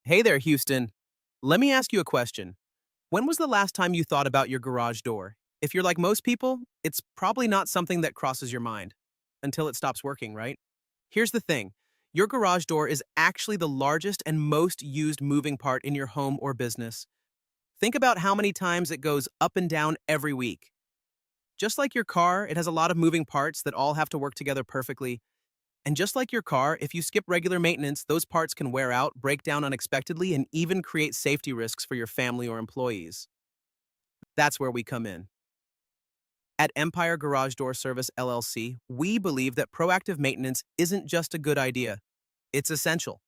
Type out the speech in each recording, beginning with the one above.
Hey there, Houston. Let me ask you a question. When was the last time you thought about your garage door? If you're like most people, it's probably not something that crosses your mind until it stops working, right? Here's the thing. Your garage door is actually the largest and most used moving part in your home or business. Think about how many times it goes up and down every week. Just like your car, it has a lot of moving parts that all have to work together perfectly. And just like your car, if you skip regular maintenance, those parts can wear out, break down unexpectedly, and even create safety risks for your family or employees. That's where we come in. At Empire Garage Door Service LLC, we believe that proactive maintenance isn't just a good idea, it's essential.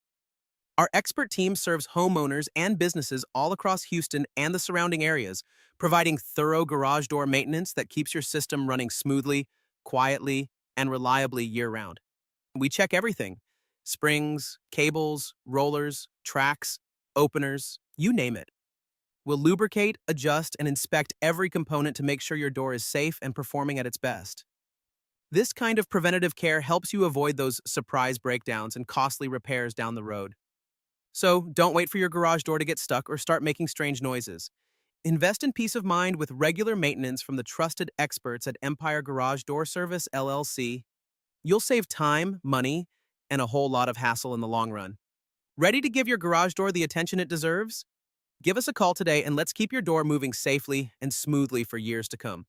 Our expert team serves homeowners and businesses all across Houston and the surrounding areas, providing thorough garage door maintenance that keeps your system running smoothly, quietly, and reliably year round. We check everything: springs, cables, rollers, tracks, openers, you name it. We'll lubricate, adjust, and inspect every component to make sure your door is safe and performing at its best. This kind of preventative care helps you avoid those surprise breakdowns and costly repairs down the road. So don't wait for your garage door to get stuck or start making strange noises. Invest in peace of mind with regular maintenance from the trusted experts at Empire Garage Door Service LLC. You'll save time, money, and a whole lot of hassle in the long run. Ready to give your garage door the attention it deserves? Give us a call today and let's keep your door moving safely and smoothly for years to come.